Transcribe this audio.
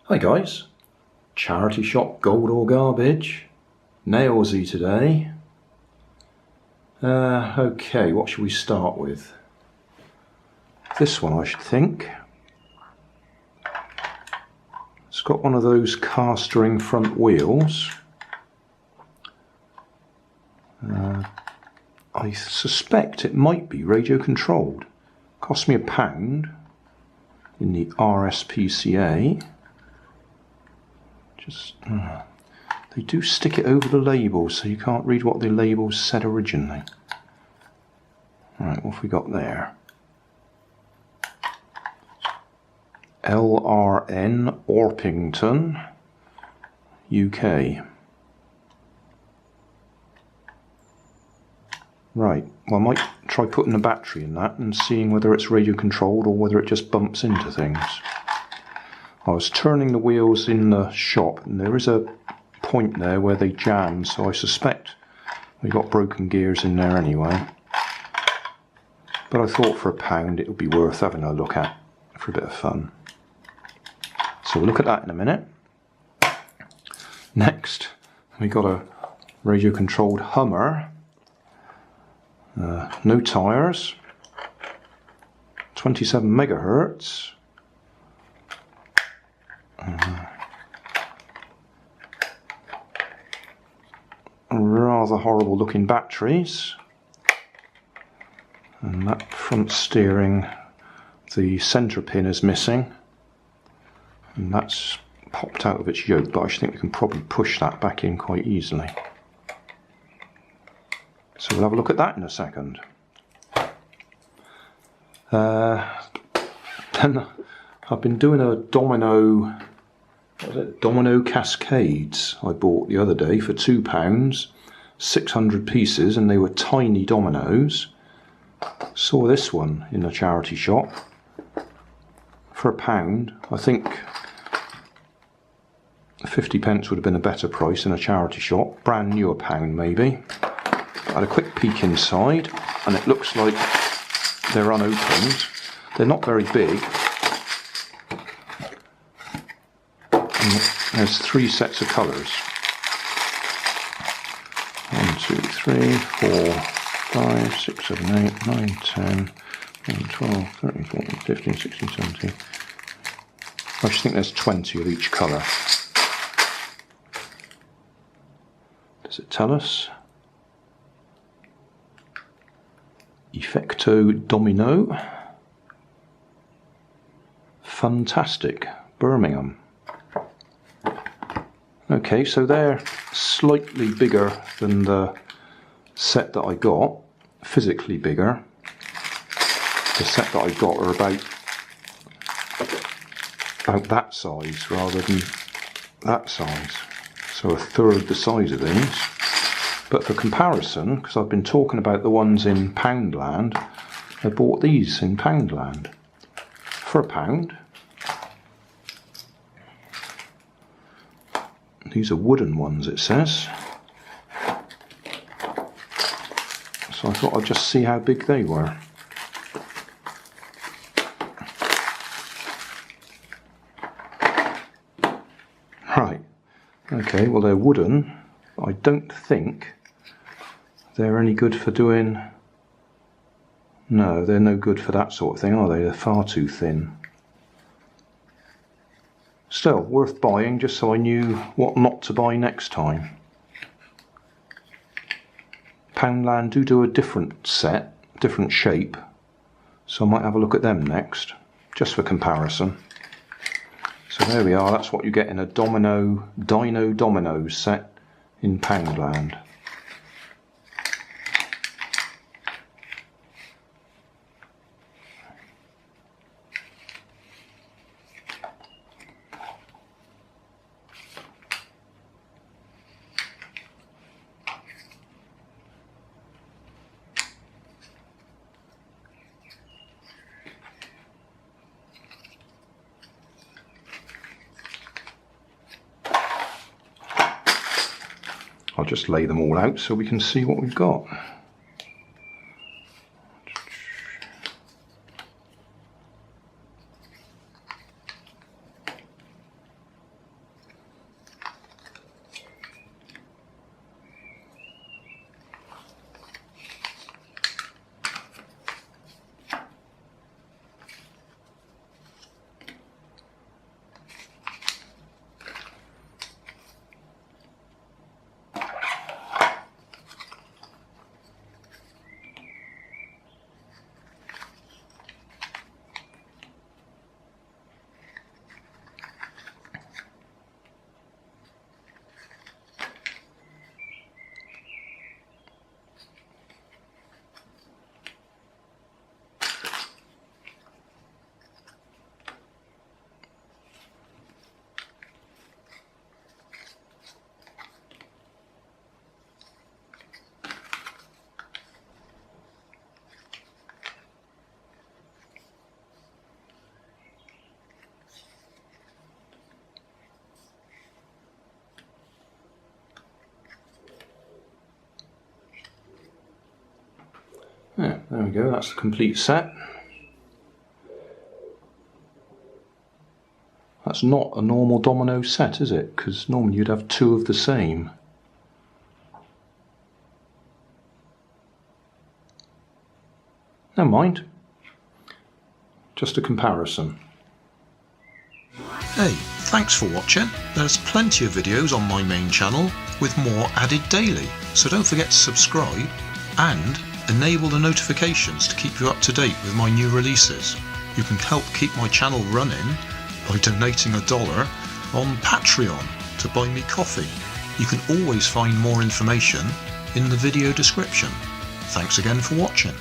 Hi guys, charity shop gold or garbage, Nailsea today. Okay, what should we start with? This one I should think. It's got one of those castering front wheels. I suspect it might be radio controlled. Cost me £1 in the RSPCA. They do stick it over the label, so you can't read what the labels said originally. Right, what have we got there? LRN Orpington, UK. Right, well I might try putting a battery in that and seeing whether it's radio controlled or whether it just bumps into things. I was turning the wheels in the shop and there is a point there where they jam, so I suspect we got broken gears in there anyway. But I thought for £1 it would be worth having a look at for a bit of fun. So we'll look at that in a minute. Next, we got a radio controlled Hummer. No tyres. 27 megahertz. Rather horrible looking batteries, and that front steering, the centre pin is missing and that's popped out of its yoke, but I think we can probably push that back in quite easily. So we'll have a look at that in a second. Then I've been doing a domino cascades I bought the other day for £2, 600 pieces, and they were tiny dominoes. Saw this one in a charity shop for £1. I think 50p would have been a better price in a charity shop. Brand new £1 maybe. I had a quick peek inside and it looks like they're unopened. They're not very big. There's 3 sets of colours. 1, 2, 3, 4, 5, 6, 7, 8, 9, 10, 11, 12, 13, 14, 15, 16, 17. I just think there's 20 of each colour. Does it tell us? Effecto Domino. Fantastic. Birmingham. Okay, so they're slightly bigger than the set that I got, physically bigger. The set that I got are about that size rather than that size, so 1/3 the size of these. But for comparison, because I've been talking about the ones in Poundland, I bought these in Poundland for £1. These are wooden ones, it says. So I thought I'd just see how big they were. Right, okay, well they're wooden. I don't think they're any good for doing... No, they're no good for that sort of thing, are they? They're far too thin. Still, worth buying just so I knew what not to buy next time. Poundland do a different set, different shape, so I might have a look at them next, just for comparison. So there we are, that's what you get in a Dino Dominoes set in Poundland. I'll just lay them all out so we can see what we've got. There we go, that's the complete set. That's not a normal domino set, is it? Because normally you'd have two of the same. Never mind. Just a comparison. Hey, thanks for watching. There's plenty of videos on my main channel with more added daily, so don't forget to subscribe and enable the notifications to keep you up to date with my new releases. You can help keep my channel running by donating $1 on Patreon to buy me coffee. You can always find more information in the video description. Thanks again for watching.